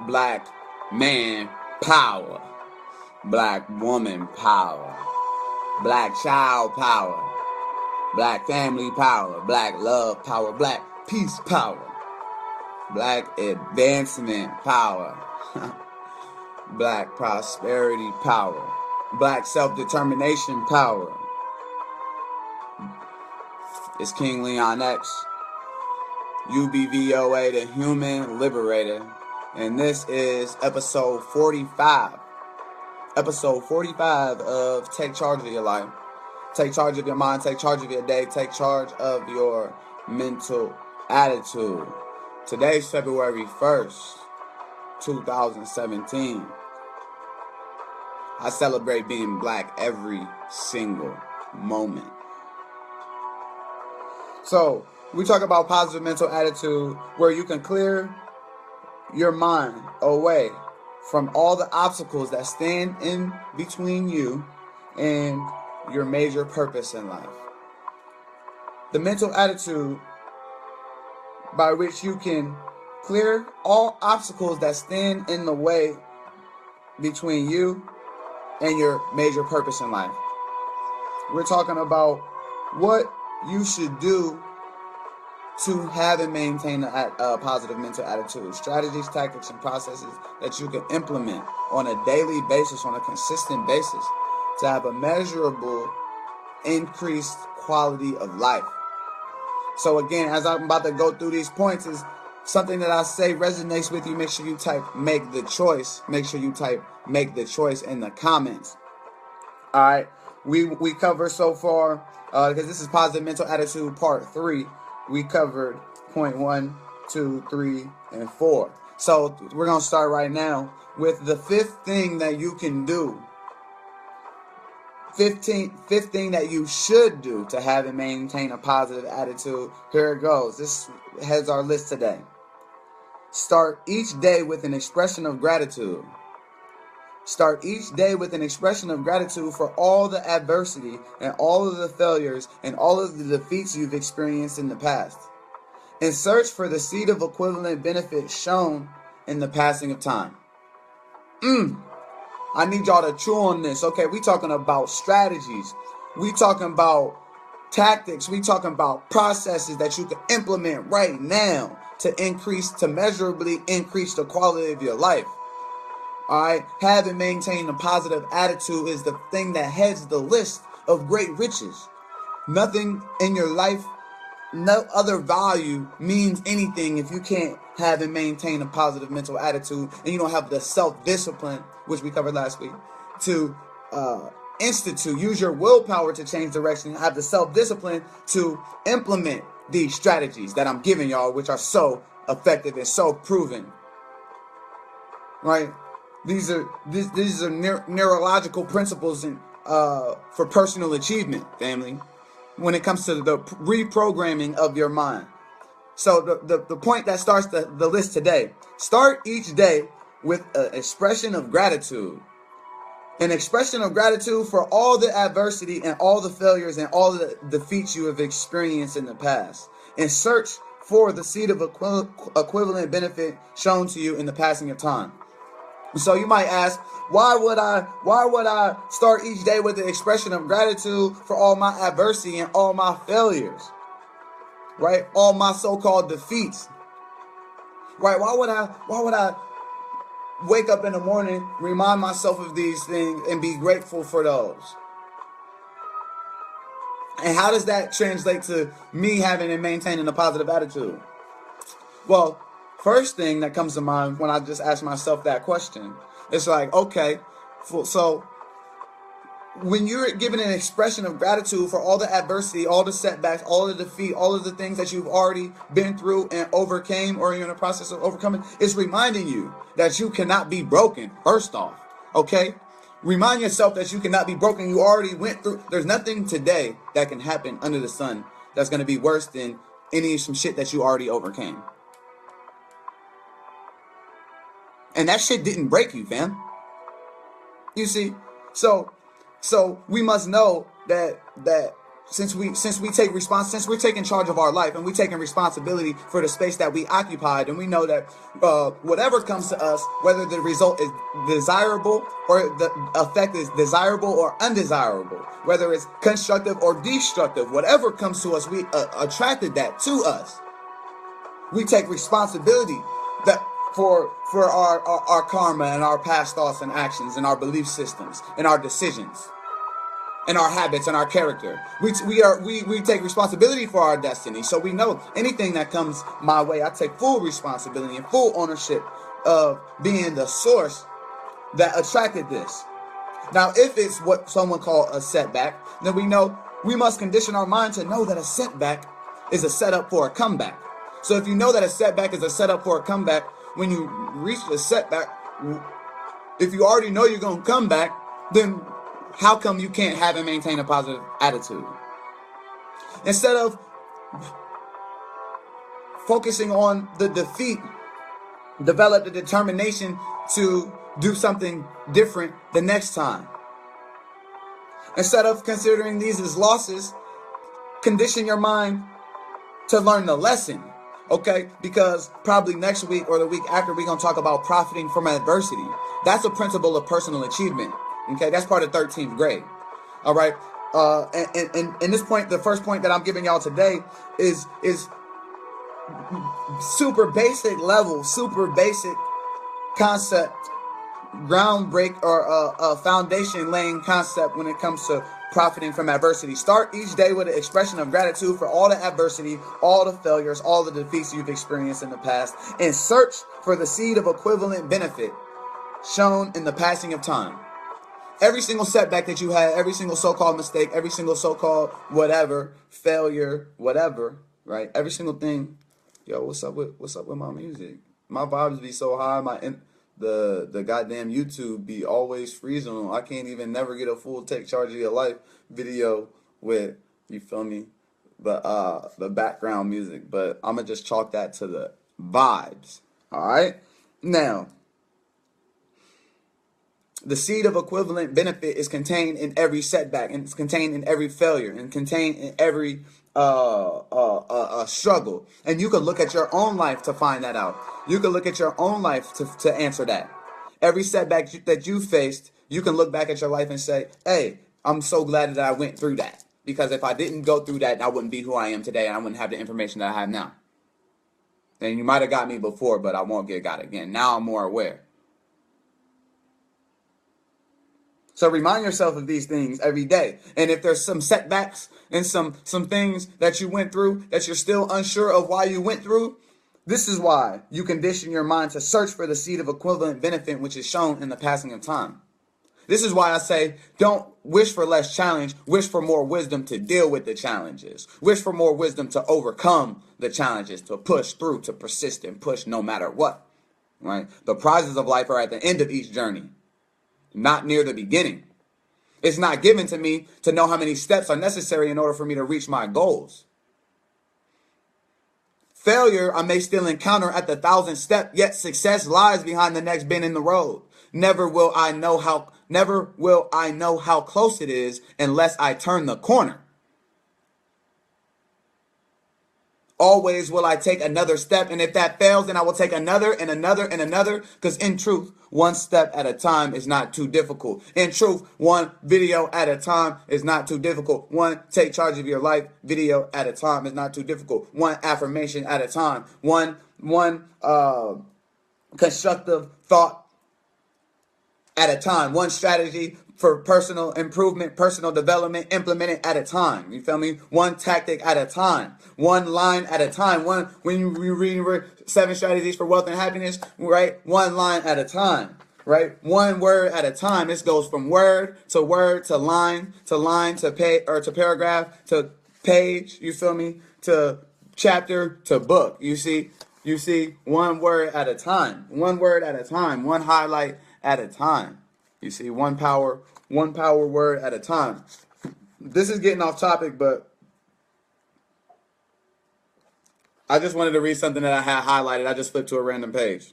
Black man power. Black woman power. Black child power. Black family power. Black love power. Black peace power. Black advancement power. Black prosperity power. Black self-determination power. It's KingLeonX, UBVOA, the Human Liberator. And this is episode 45. Episode 45 of Take Charge of Your Life. Take charge of your mind, take charge of your day, take charge of your mental attitude. Today's February 1st, 2017. I celebrate being black every single moment. So, we talk about positive mental attitude, where you can clear your mind away from all the obstacles that stand in between you and your major purpose in life. The mental attitude by which you can clear all obstacles that stand in the way between you and your major purpose in life. We're talking about what you should do to have and maintain a positive mental attitude. Strategies, tactics, and processes that you can implement on a daily basis, on a consistent basis, to have a measurable increased quality of life. So again, as I'm about to go through these points, is something that I say resonates with you, make sure you type "make the choice." Make sure you type "make the choice" in the comments. All right, we cover so far, because this is positive mental attitude part 3. We covered point 1, 2, 3, and 4. So we're gonna start right now with the fifth thing that you can do. Fifth thing that you should do to have and maintain a positive attitude. Here it goes. This heads our list today. Start each day with an expression of gratitude. Start each day with an expression of gratitude for all the adversity and all of the failures and all of the defeats you've experienced in the past. And search for the seed of equivalent benefits shown in the passing of time. I need y'all to chew on this. Okay, we talking about strategies. We talking about tactics. We talking about processes that you can implement right now to measurably increase the quality of your life. Alright, have and maintain a positive attitude is the thing that heads the list of great riches. Nothing in your life, no other value means anything if you can't have and maintain a positive mental attitude, and you don't have the self-discipline, which we covered last week, to use your willpower to change direction, have the self-discipline to implement these strategies that I'm giving y'all, which are so effective and so proven. Right? These are neurological principles for personal achievement, family, when it comes to the reprogramming of your mind. So the point that starts the list today, start each day with an expression of gratitude. An expression of gratitude for all the adversity and all the failures and all the defeats you have experienced in the past. And search for the seed of equivalent benefit shown to you in the passing of time. So you might ask, why would I start each day with the expression of gratitude for all my adversity and all my failures? Right? All my so-called defeats. Right? Why would I wake up in the morning, remind myself of these things, and be grateful for those? And how does that translate to me having and maintaining a positive attitude? Well, first thing that comes to mind when I just ask myself that question, it's like, okay, so when you're giving an expression of gratitude for all the adversity, all the setbacks, all the defeat, all of the things that you've already been through and overcame, or you're in the process of overcoming, it's reminding you that you cannot be broken, first off, okay? Remind yourself that you cannot be broken. You already went through. There's nothing today that can happen under the sun that's going to be worse than some shit that you already overcame. And that shit didn't break you, fam. You see? So we must know that since we're taking charge of our life and we're taking responsibility for the space that we occupied, and we know that whatever comes to us, whether the result is desirable or the effect is desirable or undesirable, whether it's constructive or destructive, whatever comes to us, we attracted that to us. We take responsibility that for our karma and our past thoughts and actions and our belief systems and our decisions and our habits and our character. We take responsibility for our destiny. So we know anything that comes my way, I take full responsibility and full ownership of being the source that attracted this. Now, if it's what someone called a setback, then we know we must condition our mind to know that a setback is a setup for a comeback. So if you know that a setback is a setup for a comeback, when you reach the setback, if you already know you're going to come back, then how come you can't have and maintain a positive attitude? Instead of focusing on the defeat, develop the determination to do something different the next time. Instead of considering these as losses, condition your mind to learn the lesson. Okay, because probably next week or the week after, we're going to talk about profiting from adversity. That's a principle of personal achievement. Okay, that's part of 13th grade. All right. And this point, the first point that I'm giving y'all today is super basic level, super basic concept, groundbreak or a foundation laying concept when it comes to profiting from adversity. Start each day with an expression of gratitude for all the adversity, all the failures, all the defeats you've experienced in the past, and search for the seed of equivalent benefit shown in the passing of time. Every single setback that you had, every single so-called mistake, every single so-called whatever, failure, whatever, right? Every single thing. Yo, what's up with my music? My vibes be so high, the goddamn YouTube be always freezing. I can't even never get a full take charge of your life video with, you feel me, the background music. But I'm gonna just chalk that to the vibes. All right. Now, the seed of equivalent benefit is contained in every setback, and it's contained in every failure, and contained in every struggle. And you can look at your own life to find that out. You can look at your own life to answer that. Every setback that you faced, you can look back at your life and say, hey, I'm so glad that I went through that. Because if I didn't go through that, I wouldn't be who I am today, and I wouldn't have the information that I have now. And you might have got me before, but I won't get got again. Now I'm more aware. So remind yourself of these things every day. And if there's some setbacks and some things that you went through that you're still unsure of why you went through, this is why you condition your mind to search for the seed of equivalent benefit which is shown in the passing of time. This is why I say don't wish for less challenge, wish for more wisdom to deal with the challenges. Wish for more wisdom to overcome the challenges, to push through, to persist and push no matter what. Right? The prizes of life are at the end of each journey, not near the beginning. It's not given to me to know how many steps are necessary in order for me to reach my goals. Failure I may still encounter at the 1,000th step, yet success lies behind the next bend in the road. Never will I know how close it is unless I turn the corner. Always will I take another step, and if that fails, then I will take another and another and another, because in truth, one step at a time is not too difficult. In truth, one video at a time is not too difficult. One take charge of your life video at a time is not too difficult. One affirmation at a time. One constructive thought at a time. One strategy for personal improvement, personal development, implemented at a time. You feel me? One tactic at a time. One line at a time. When you read 7 strategies for wealth and happiness, right? One line at a time, right? One word at a time. This goes from word to line to paragraph to page. You feel me? To chapter to book. You see, one word at a time. One word at a time. One highlight at a time. You see, one power word at a time. This is getting off topic, but I just wanted to read something that I had highlighted. I just flipped to a random page.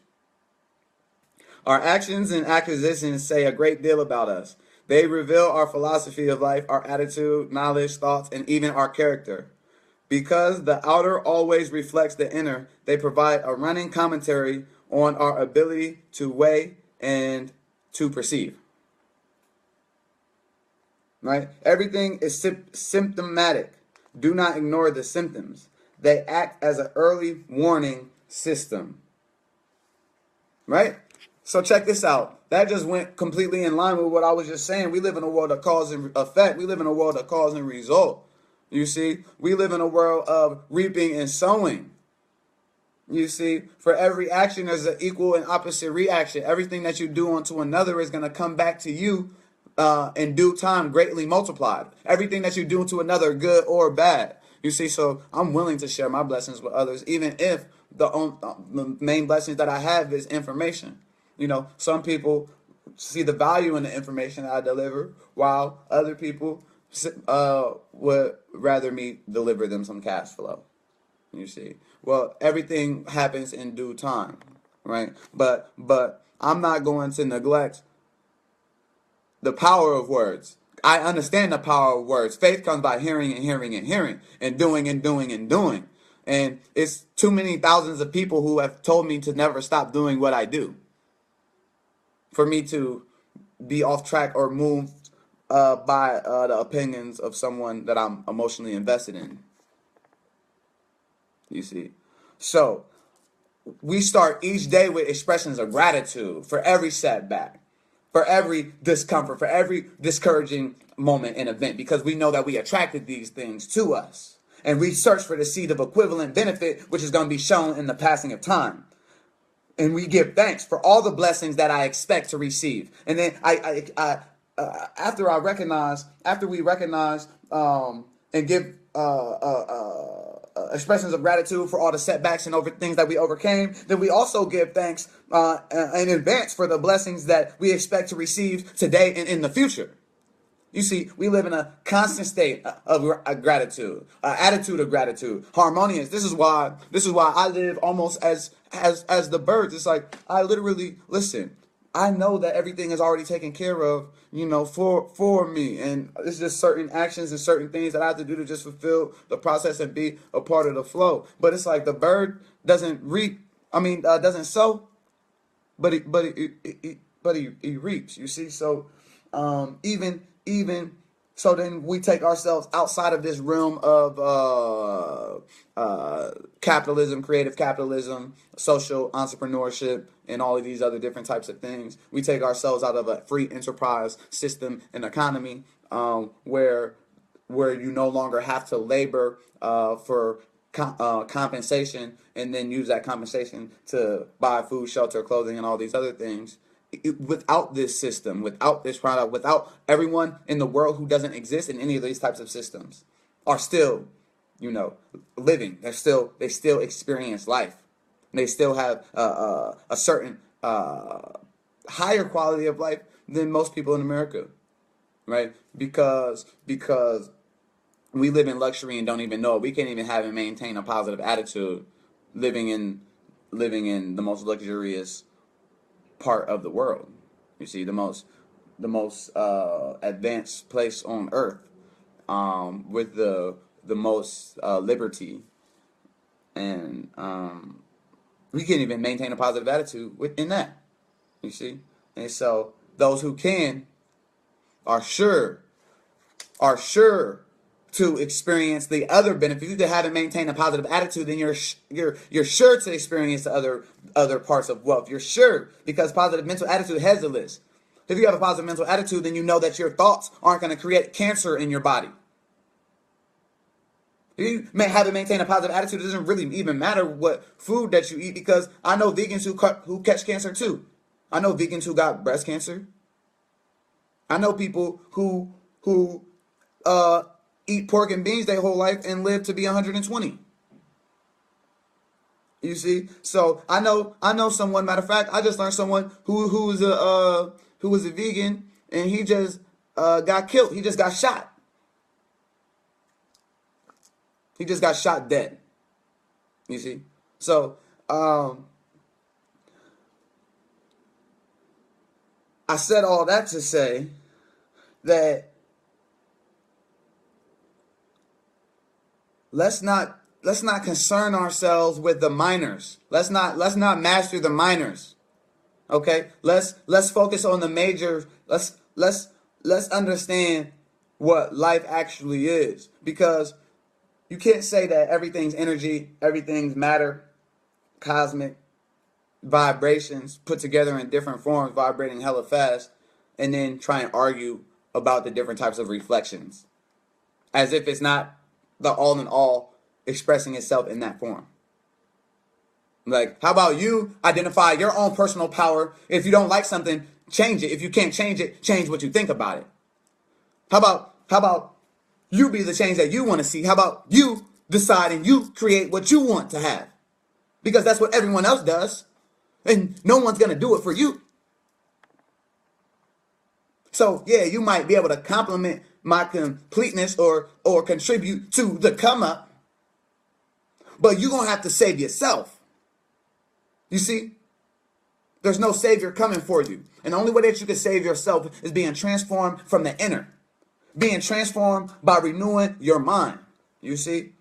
Our actions and acquisitions say a great deal about us. They reveal our philosophy of life, our attitude, knowledge, thoughts, and even our character. Because the outer always reflects the inner, they provide a running commentary on our ability to weigh and to perceive. Right? Everything is symptomatic. Do not ignore the symptoms. They act as an early warning system. Right? So check this out. That just went completely in line with what I was just saying. We live in a world of cause and effect. We live in a world of cause and result. You see, we live in a world of reaping and sowing. You see, for every action, there's an equal and opposite reaction. Everything that you do unto another is going to come back to you in due time, greatly multiplied. Everything that you do to another, good or bad. You see, so I'm willing to share my blessings with others, even if the main blessings that I have is information. You know, some people see the value in the information that I deliver, while other people would rather me deliver them some cash flow. You see, well, everything happens in due time, right? But I'm not going to neglect the power of words. I understand the power of words. Faith comes by hearing and hearing and hearing and doing and doing and doing. And it's too many thousands of people who have told me to never stop doing what I do for me to be off track or moved by the opinions of someone that I'm emotionally invested in. You see? So, we start each day with expressions of gratitude for every setback, for every discomfort, for every discouraging moment and event, because we know that we attracted these things to us. And we search for the seed of equivalent benefit, which is going to be shown in the passing of time. And we give thanks for all the blessings that I expect to receive. And then after we recognize and give expressions of gratitude for all the setbacks and over things that we overcame, then we also give thanks in advance for the blessings that we expect to receive today and in the future. You see, we live in a constant state of gratitude, attitude of gratitude, harmonious. This is why I live almost as the birds. It's like I literally listen. I know that everything is already taken care of, you know, for me, and it's just certain actions and certain things that I have to do to just fulfill the process and be a part of the flow. But it's like the bird doesn't reap. Doesn't sow, but he reaps. You see, so even so, then we take ourselves outside of this realm of capitalism, creative capitalism, social entrepreneurship, and all of these other different types of things. We take ourselves out of a free enterprise system and economy where you no longer have to labor for compensation and then use that compensation to buy food, shelter, clothing, and all these other things. Without this system, without this product, without everyone in the world who doesn't exist in any of these types of systems are still, you know, living. They still experience life. They still have a certain higher quality of life than most people in America, right? Because we live in luxury and don't even know it. We can't even have and maintain a positive attitude living in the most luxurious part of the world. You see, the most advanced place on earth, with the most liberty, and we can't even maintain a positive attitude within that. You see, and so those who can are sure to experience the other benefits. If you haven't maintained a positive attitude, then you're sure to experience the other parts of wealth. You're sure, because positive mental attitude heads the list. If you have a positive mental attitude, then you know that your thoughts aren't going to create cancer in your body. If you haven't maintained a positive attitude, it doesn't really even matter what food that you eat, because I know vegans who catch cancer too. I know vegans who got breast cancer. I know people who eat pork and beans their whole life and live to be 120. You see, so I know someone. Matter of fact, I just learned someone who was a vegan, and he just got killed. He just got shot. He just got shot dead. You see, so I said all that to say that let's not concern ourselves with the minors. Let's not master the minors. Okay? Let's focus on the major. Let's understand what life actually is, because you can't say that everything's energy, everything's matter, cosmic vibrations put together in different forms, vibrating hella fast, and then try and argue about the different types of reflections as if it's not the all in all expressing itself in that form. Like, how about you identify your own personal power? If you don't like something, change it. If you can't change it, change what you think about it. How about you be the change that you want to see? How about you decide and you create what you want to have? Because that's what everyone else does. And no one's going to do it for you. So, yeah, you might be able to compliment my completeness or contribute to the come up, but you're going to have to save yourself. You see? There's no savior coming for you. And the only way that you can save yourself is being transformed from the inner. Being transformed by renewing your mind. You see?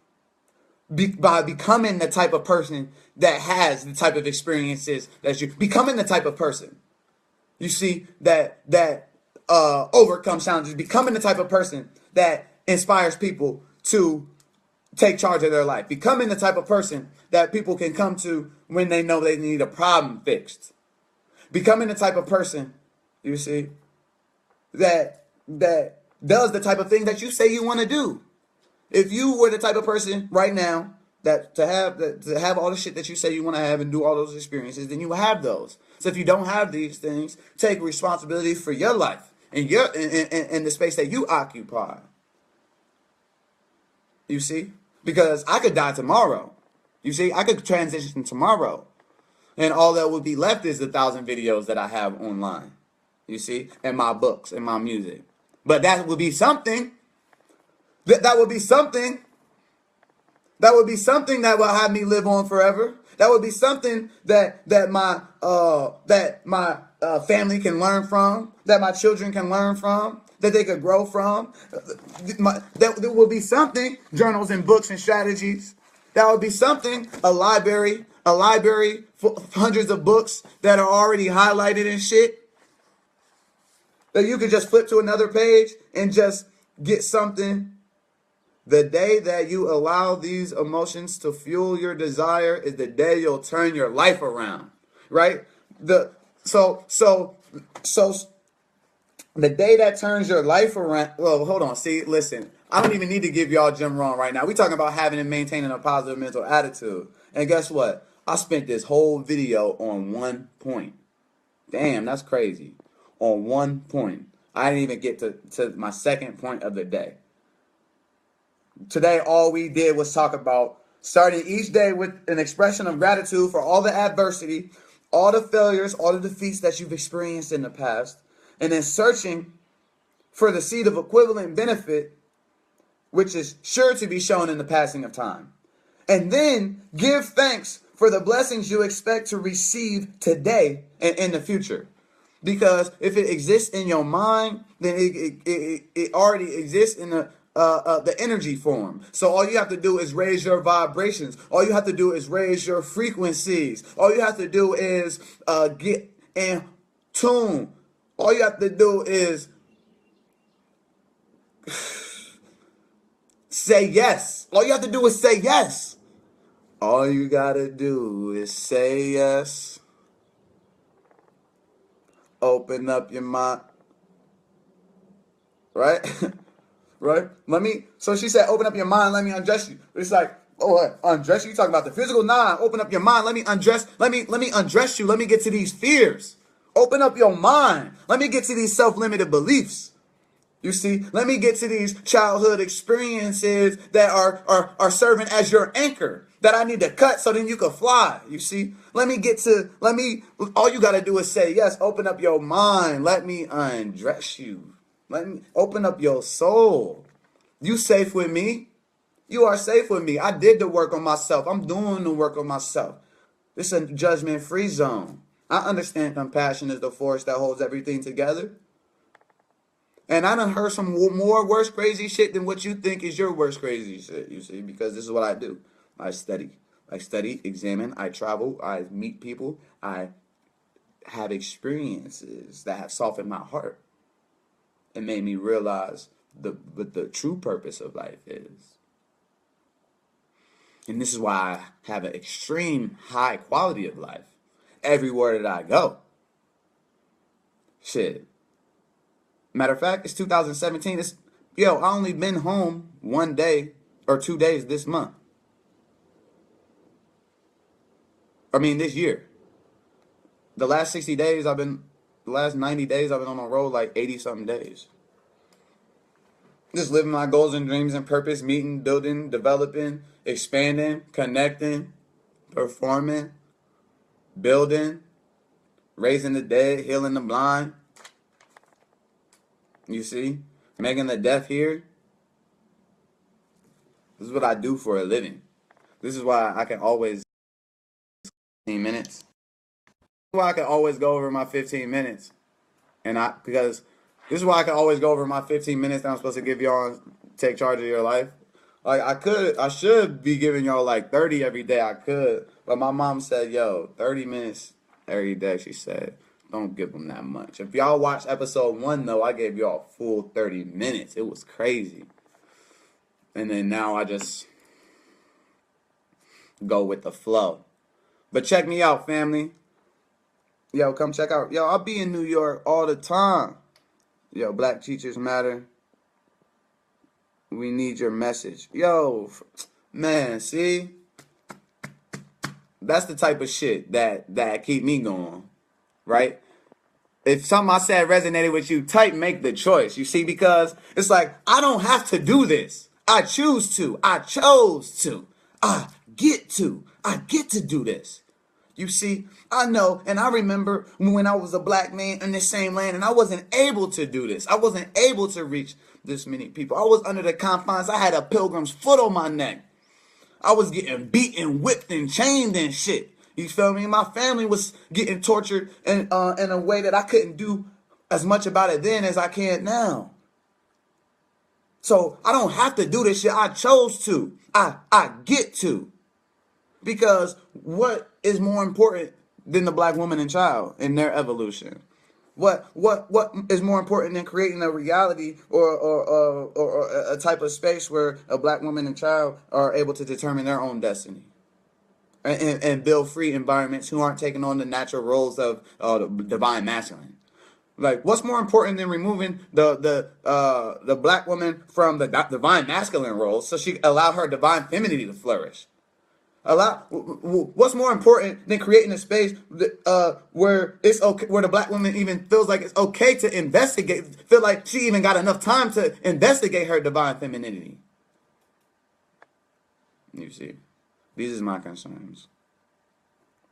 By becoming the type of person that has the type of experiences that you... Becoming the type of person, you see, that overcomes challenges. Becoming the type of person that inspires people to take charge of their life. Becoming the type of person that people can come to when they know they need a problem fixed. Becoming the type of person, you see, that does the type of thing that you say you want to do. If you were the type of person right now that to have all the shit that you say you want to have and do all those experiences, then you have those. So if you don't have these things, take responsibility for your life and your in the space that you occupy. You see? Because I could die tomorrow. You see? I could transition tomorrow. And all that would be left is the 1,000 videos that I have online. You see? And my books and my music. But that would be something. That would be something. That would be something that will have me live on forever. That would be something that my family can learn from, that my children can learn from, that they could grow from. There will be something, journals and books and strategies. That would be something, a library for hundreds of books that are already highlighted and shit. That you could just flip to another page and just get something. The day that you allow these emotions to fuel your desire is the day you'll turn your life around, right? So the day that turns your life around. Well, hold on. See, listen. I don't even need to give y'all Jim Rohn right now. We're talking about having and maintaining a positive mental attitude. And guess what? I spent this whole video on one point. Damn, that's crazy. On one point. I didn't even get to my second point of the day. Today, all we did was talk about starting each day with an expression of gratitude for all the adversity, all the failures, all the defeats that you've experienced in the past, and then searching for the seed of equivalent benefit, which is sure to be shown in the passing of time. And then give thanks for the blessings you expect to receive today and in the future. Because if it exists in your mind, then it already exists in the energy form. So all you have to do is raise your vibrations. All you have to do is raise your frequencies. All you have to do is get in tune. All you have to do is say yes. All you have to do is say yes. All you gotta do is say yes. Open up your mind. Right? Right? So she said, open up your mind, let me undress you. It's like, oh, what? Undress you? You talking about the physical? Nah, open up your mind, let me undress you, let me get to these fears. Open up your mind. Let me get to these self-limited beliefs. You see, let me get to these childhood experiences that are serving as your anchor that I need to cut so then you can fly. You see, all you got to do is say, yes, open up your mind. Let me undress you. Let me open up your soul. You safe with me. You are safe with me. I did the work on myself. I'm doing the work on myself. This is a judgment-free zone. I understand compassion is the force that holds everything together. And I done heard some more worse crazy shit than what you think is your worst crazy shit, you see, because this is what I do. I study. I study, examine, I travel, I meet people, I have experiences that have softened my heart and made me realize what the true purpose of life is. And this is why I have an extreme high quality of life everywhere that I go. Shit. Matter of fact, it's 2017. I only been home 1 day or 2 days this month. This year. The last 90 days, I've been on the road like 80 something days. Just living my goals and dreams and purpose, meeting, building, developing, expanding, connecting, performing, building, raising the dead, healing the blind. You see? Making the deaf hear. This is what I do for a living. This is why I can always 15 minutes. Why I can always go over my 15 minutes. Because this is why I can always go over my 15 minutes that I'm supposed to give y'all and take charge of your life. Like I should be giving y'all like 30 every day. I could. But my mom said, 30 minutes every day, she said. Don't give them that much. If y'all watch episode 1 though, I gave y'all a full 30 minutes. It was crazy. And then now I just go with the flow. But check me out, family. Come check out. I'll be in New York all the time. Black Teachers Matter. We need your message. Man, see? That's the type of shit that keep me going, right? If something I said resonated with you, make the choice. You see, because it's like, I don't have to do this. I choose to. I chose to. I get to do this. You see, I know, and I remember when I was a black man in this same land and I wasn't able to do this. I wasn't able to reach this many people. I was under the confines. I had a pilgrim's foot on my neck. I was getting beaten, whipped, and chained and shit. You feel me? My family was getting tortured in a way that I couldn't do as much about it then as I can now. So I don't have to do this shit. I chose to. I get to. Because what is more important than the black woman and child in their evolution? What is more important than creating a reality or a type of space where a black woman and child are able to determine their own destiny and build free environments who aren't taking on the natural roles of the divine masculine? Like, what's more important than removing the black woman from the divine masculine role so she allow her divine femininity to flourish? What's more important than creating a space where it's okay, where the black woman even feels like it's okay to investigate, feel like she even got enough time to investigate her divine femininity? You see, these are my concerns.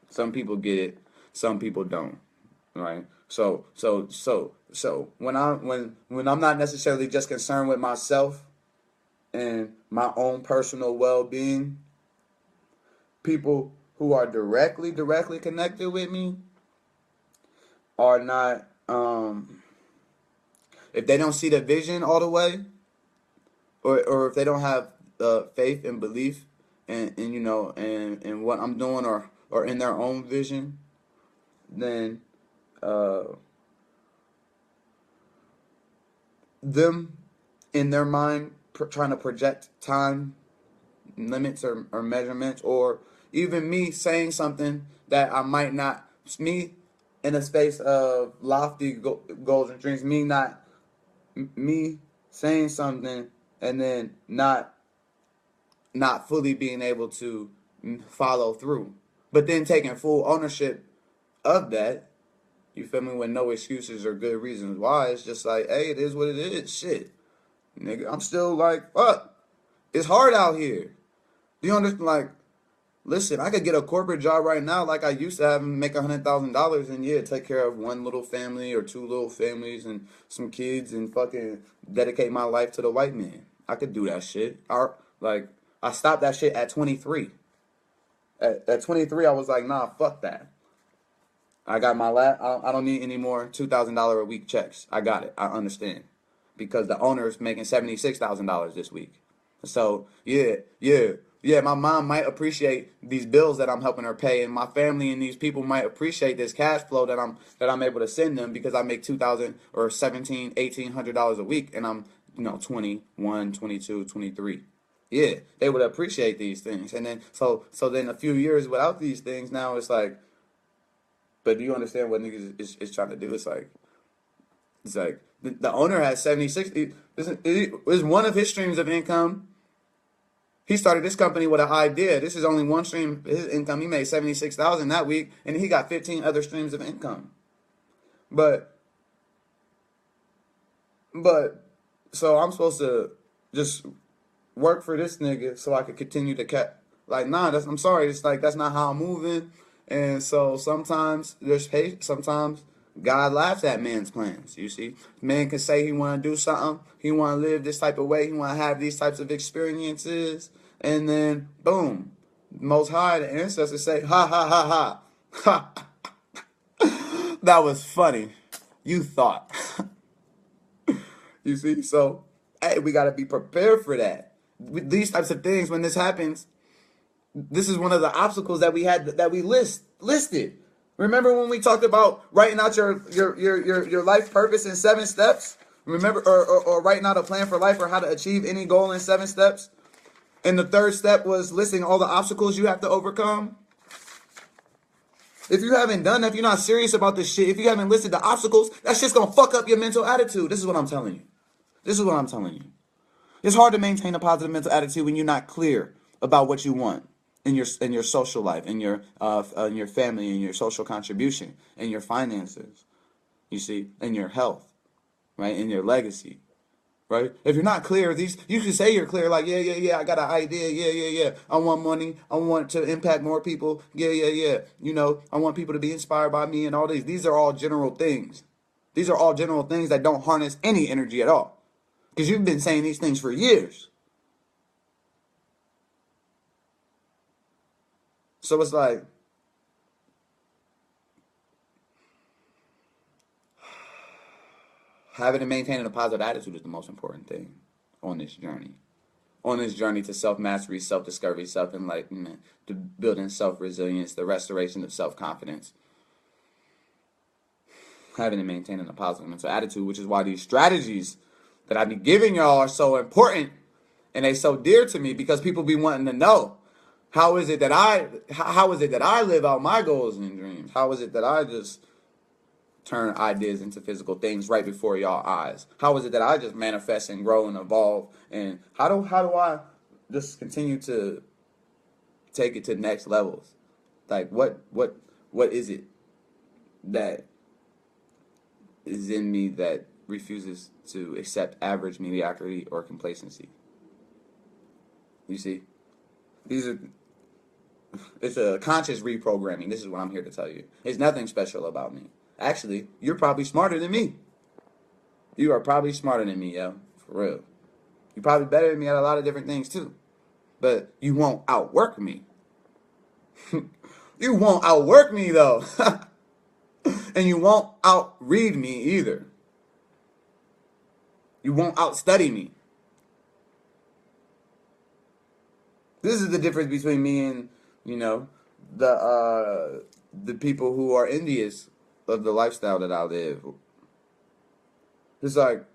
Some people get it, some people don't, right? So when I'm not necessarily just concerned with myself and my own personal well-being, people who are directly connected with me are not, if they don't see the vision all the way, or if they don't have faith and belief in what I'm doing or in their own vision, then them in their mind trying to project time limits or measurements, or even me saying something that I might not, me in a space of lofty goals and dreams, me saying something and then not fully being able to follow through, but then taking full ownership of that. You feel me? With no excuses or good reasons why. It's just like, hey, it is what it is. Shit, nigga, I'm still like, fuck. It's hard out here. Do you understand? Like, listen, I could get a corporate job right now like I used to have and make $100,000 and take care of one little family or two little families and some kids and fucking dedicate my life to the white man. I could do that shit. I stopped that shit at 23. At 23, I was like, nah, fuck that. I got my I don't need any more $2,000 a week checks. I got it. I understand. because the owner is making $76,000 this week. So yeah, my mom might appreciate these bills that I'm helping her pay, and my family and these people might appreciate this cash flow that I'm able to send them because I make 2,000 or 17, $1,800 a week, and I'm 21, 22, 23. Yeah, they would appreciate these things, and then so then a few years without these things, now it's like, but do you understand what niggas is trying to do? It's like the owner has 76. This is one of his streams of income. He started this company with an idea. This is only one stream of his income. He made 76,000 that week, and he got 15 other streams of income. But so I'm supposed to just work for this nigga so I could continue to like, nah, I'm sorry, it's like that's not how I'm moving. And so sometimes there's hate, sometimes God laughs at man's plans, you see. Man can say he want to do something, he want to live this type of way, he want to have these types of experiences, and then boom, Most High, the ancestors say, ha ha ha ha, ha. That was funny. You thought. You see, so hey, we got to be prepared for that. With these types of things, when this happens, this is one of the obstacles that we had that we listed. Remember when we talked about writing out your life purpose in 7 steps? Remember, or writing out a plan for life or how to achieve any goal in 7 steps? And the 3rd step was listing all the obstacles you have to overcome. If you haven't done that, if you're not serious about this shit, if you haven't listed the obstacles, that shit's gonna fuck up your mental attitude. This is what I'm telling you. This is what I'm telling you. It's hard to maintain a positive mental attitude when you're not clear about what you want in your social life, in your family, in your social contribution, in your finances, you see, in your health, right, in your legacy, right? If you're not clear, you can say you're clear, like yeah, I got an idea, yeah, I want money, I want to impact more people, yeah, I want people to be inspired by me and all these. These are all general things. These are all general things that don't harness any energy at all. Because you've been saying these things for years. So it's like, having and maintaining a positive attitude is the most important thing on this journey. On this journey to self-mastery, self-discovery, self-enlightenment, to building self-resilience, the restoration of self-confidence. Having and maintaining a positive mental attitude, which is why these strategies that I be giving y'all are so important, and they so dear to me, because people be wanting to know, how is it that I live out my goals and dreams? How is it that I just turn ideas into physical things right before y'all eyes? How is it that I just manifest and grow and evolve? And how do I just continue to take it to next levels? Like what is it that is in me that refuses to accept average, mediocrity, or complacency? You see, it's a conscious reprogramming. This is what I'm here to tell you. It's nothing special about me. Actually, you're probably smarter than me. You are probably smarter than me, yo. For real. You're probably better than me at a lot of different things, too. But you won't outwork me. You won't outwork me, though. And you won't outread me, either. You won't outstudy me. This is the difference between me and, the people who are envious of the lifestyle that I live. It's like,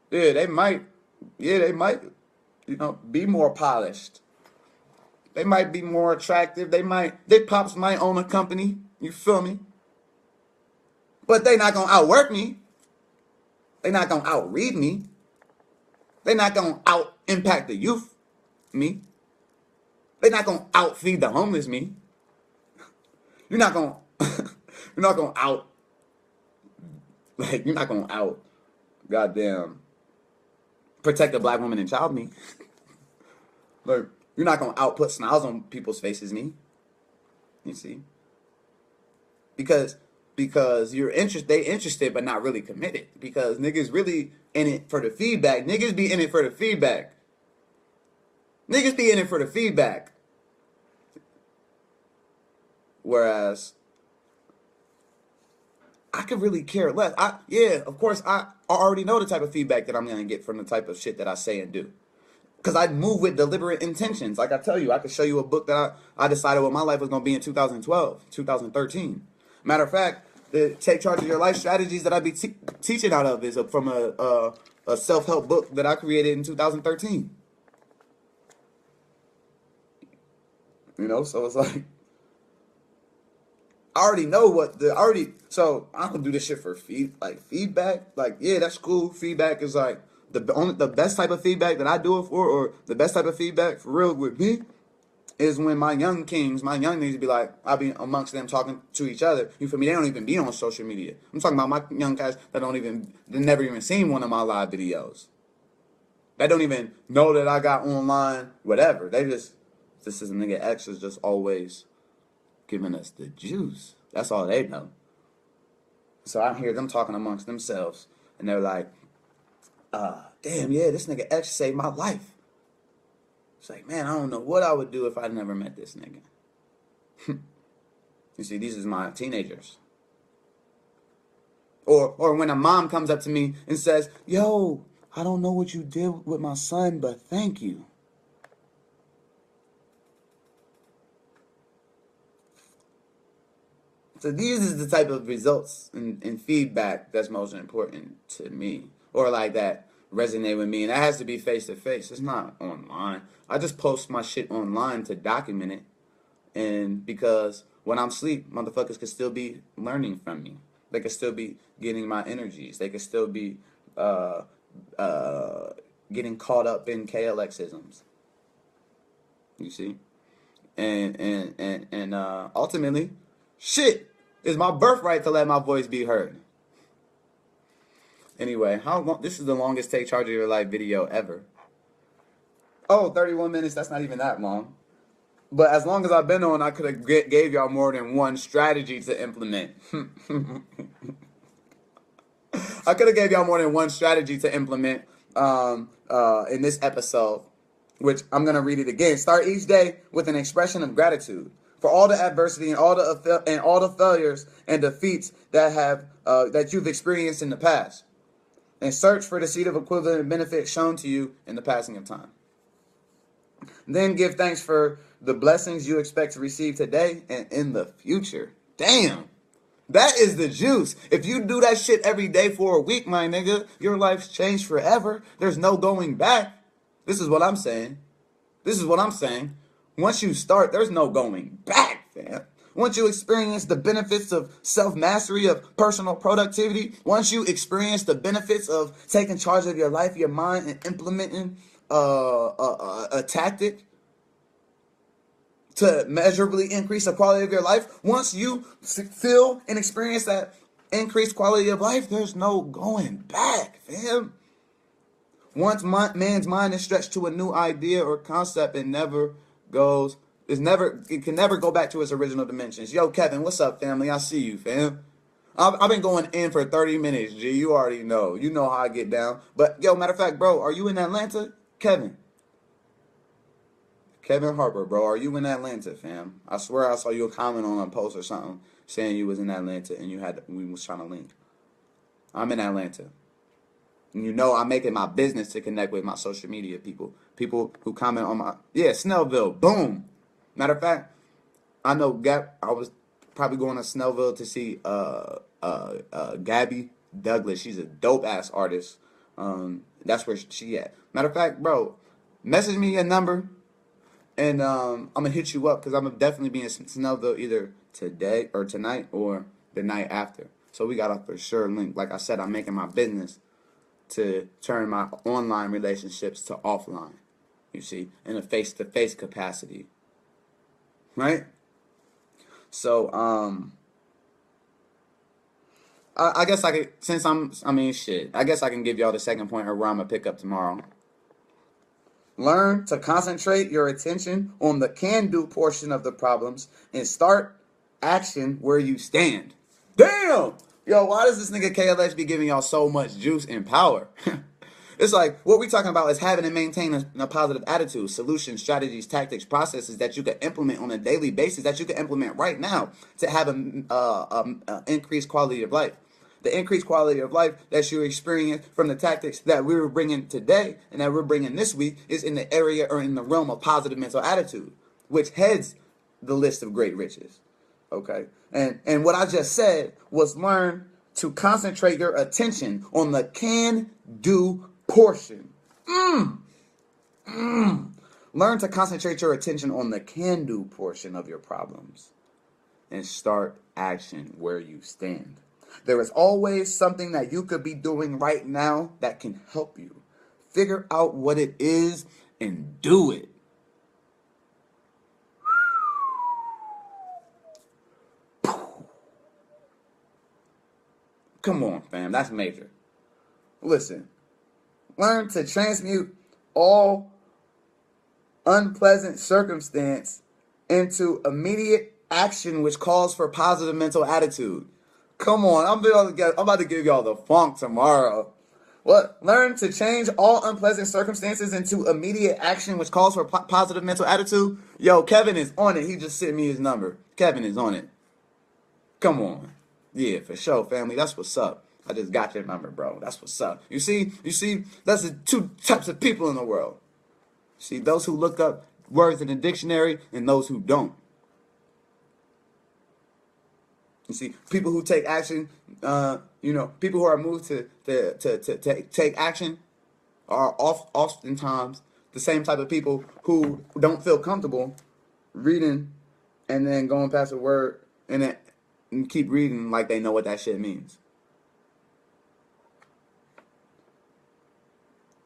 they might, be more polished. They might be more attractive. They pops might own a company. You feel me? But they not gonna outwork me. They not gonna outread me. They not gonna out impact the youth me. They not gonna outfeed the homeless me. You're not gonna out, like, you're not gonna out, goddamn, protect a black woman and child me. Like, you're not gonna output smiles on people's faces me. You see? Because they interested but not really committed. Because niggas really in it for the feedback. Niggas be in it for the feedback. Whereas I could really care less. Yeah, of course, I already know the type of feedback that I'm going to get from the type of shit that I say and do. Because I move with deliberate intentions. Like I tell you, I could show you a book that I decided what my life was going to be in 2012, 2013. Matter of fact, the Take Charge of Your Life strategies that I be teaching out of is from a self-help book that I created in 2013. You know, so it's like, I already know so I don't do this shit for feedback. Like, yeah, that's cool. Feedback is like the best type of feedback that I do it for, or the best type of feedback for real with me is when my young niggas be like, I'll be amongst them talking to each other. You feel me? They don't even be on social media. I'm talking about my young guys that they never even seen one of my live videos. They don't even know that I got online, whatever. This is nigga X is just always giving us the juice. That's all they know. So I hear them talking amongst themselves, and they're like, damn, yeah, this nigga X saved my life. It's like, man, I don't know what I would do if I never met this nigga. You see, these is my teenagers. Or when a mom comes up to me and says, yo, I don't know what you did with my son, but thank you. So these is the type of results and feedback that's most important to me, or like that resonate with me, and that has to be face to face. It's not online. I just post my shit online to document it, and because when I'm asleep, motherfuckers could still be learning from me. They could still be getting my energies. They could still be getting caught up in KLXisms. You see, and ultimately, shit, it's my birthright to let my voice be heard. Anyway, how long? This is the longest Take Charge of Your Life video ever. Oh, 31 minutes. That's not even that long. But as long as I've been on, I could have gave y'all more than one strategy to implement. I could have gave y'all more than one strategy to implement in this episode, which I'm going to read it again. Start each day with an expression of gratitude for all the adversity and all the failures and defeats that you've experienced in the past, and search for the seed of equivalent benefit shown to you in the passing of time. Then give thanks for the blessings you expect to receive today and in the future. Damn. That is the juice. If you do that shit every day for a week, my nigga, your life's changed forever. There's no going back. This is what I'm saying. Once you start, there's no going back, fam. Once you experience the benefits of self-mastery, of personal productivity, once you experience the benefits of taking charge of your life, your mind, and implementing a tactic to measurably increase the quality of your life, once you feel and experience that increased quality of life, there's no going back, fam. Once man's mind is stretched to a new idea or concept, it can never go back to its original dimensions. Yo, Kevin, what's up, family? I see you, fam. I've been going in for 30 minutes, G. You already know. You know how I get down. But, yo, matter of fact, bro, are you in Atlanta? Kevin Harper, bro, are you in Atlanta, fam? I swear I saw you comment on a post or something saying you was in Atlanta and we was trying to link. I'm in Atlanta. And you know I'm making my business to connect with my social media people. People who comment on Snellville, boom. Matter of fact, I know I was probably going to Snellville to see Gabby Douglas. She's a dope ass artist. That's where she at. Matter of fact, bro, message me your number, and I'm gonna hit you up because I'm gonna definitely be in Snellville either today or tonight or the night after. So we got a for sure link. Like I said, I'm making my business to turn my online relationships to offline. You see, in a face-to-face capacity, right? So I guess I could, I guess I can give y'all the second point, or where I'm gonna pick up tomorrow. Learn to concentrate your attention on the can-do portion of the problems and start action where you stand. Damn! Yo, why does this nigga KLX be giving y'all so much juice and power? It's like, what we talking about is having and maintaining a positive attitude, solutions, strategies, tactics, processes that you can implement on a daily basis, that you can implement right now to have an increased quality of life. The increased quality of life that you experience from the tactics that we were bringing today and that we're bringing this week is in the area or in the realm of positive mental attitude, which heads the list of great riches. Okay? And what I just said was learn to concentrate your attention on the can-do portion. Learn to concentrate your attention on the can-do portion of your problems and start action where you stand. There is always something that you could be doing right now that can help you. Figure out what it is and do it. Come on, fam. That's major. Listen. Learn to transmute all unpleasant circumstance into immediate action, which calls for positive mental attitude. Come on, I'm about to give y'all the funk tomorrow. What? Learn to change all unpleasant circumstances into immediate action, which calls for positive mental attitude. Yo, Kevin is on it. He just sent me his number. Kevin is on it. Come on. Yeah, for sure, family. That's what's up. I just got your number, bro. That's what's up. You see, that's the two types of people in the world. See, those who look up words in the dictionary and those who don't. You see, people who take action, people who are moved to take action are oftentimes the same type of people who don't feel comfortable reading and then going past a word and keep reading like they know what that shit means.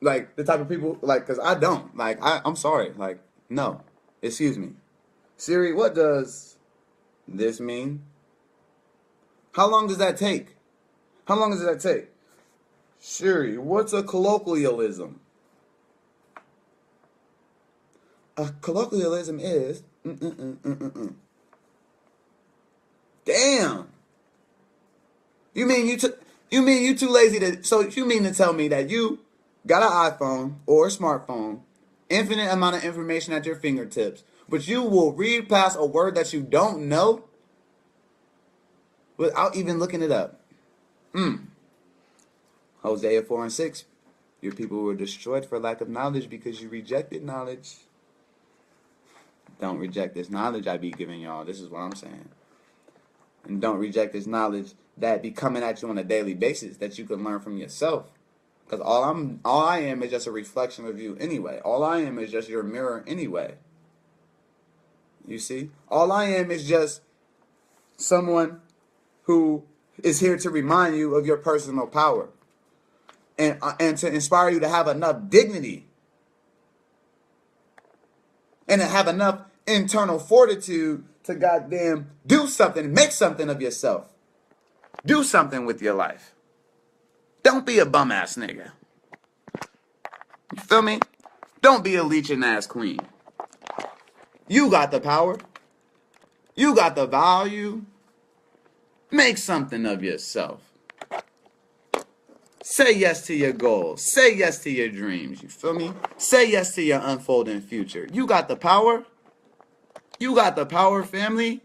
Like, the type of people, like, because I don't. Like, I'm sorry. Like, no. Excuse me. Siri, what does this mean? How long does that take? How long does that take? Siri, what's a colloquialism? A colloquialism is... Damn. You mean you too lazy to... So you mean to tell me that you got an iPhone or a smartphone, infinite amount of information at your fingertips, but you will read past a word that you don't know without even looking it up? Hosea 4:6. Your people were destroyed for lack of knowledge because you rejected knowledge. Don't reject this knowledge I be giving y'all. This is what I'm saying. And don't reject this knowledge that be coming at you on a daily basis that you can learn from yourself. Because all I am is just a reflection of you anyway. All I am is just your mirror anyway. You see? All I am is just someone who is here to remind you of your personal power. And to inspire you to have enough dignity. And to have enough internal fortitude to goddamn do something, make something of yourself. Do something with your life. Don't be a bum ass nigga. You feel me? Don't be a leeching ass queen. You got the power. You got the value. Make something of yourself. Say yes to your goals. Say yes to your dreams. You feel me? Say yes to your unfolding future. You got the power. You got the power, family.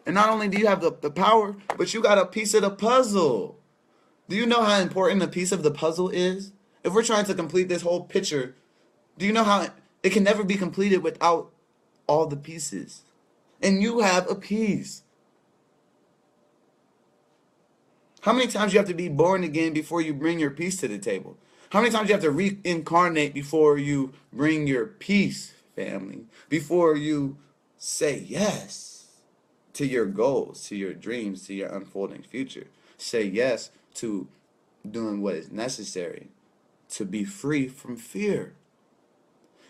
And not only do you have the power, but you got a piece of the puzzle. Do you know how important a piece of the puzzle is? If we're trying to complete this whole picture, do you know how it can never be completed without all the pieces? And you have a piece. How many times you have to be born again before you bring your piece to the table? How many times you have to reincarnate before you bring your peace, family? Before you say yes to your goals, to your dreams, to your unfolding future. Say yes to doing what is necessary to be free from fear.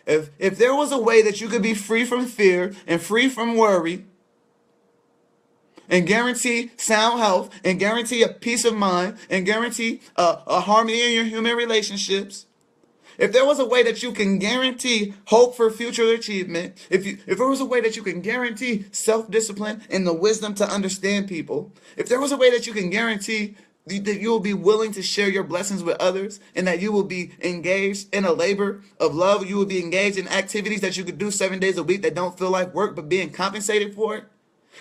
If there was a way that you could be free from fear and free from worry and guarantee sound health and guarantee a peace of mind and guarantee a harmony in your human relationships, if there was a way that you can guarantee hope for future achievement, if there was a way that you can guarantee self-discipline and the wisdom to understand people, if there was a way that you can guarantee that you will be willing to share your blessings with others and that you will be engaged in a labor of love, you will be engaged in activities that you could do 7 days a week that don't feel like work but being compensated for it.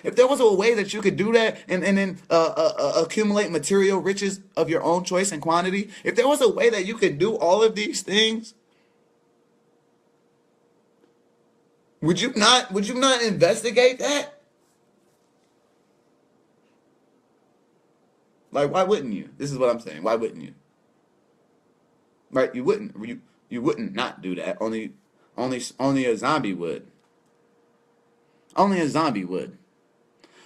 If there was a way that you could do that and then accumulate material riches of your own choice and quantity, if there was a way that you could do all of these things, would you not investigate that? Like, why wouldn't you? This is what I'm saying. Why wouldn't you? Right? You wouldn't. You wouldn't not do that. Only a zombie would. Only a zombie would.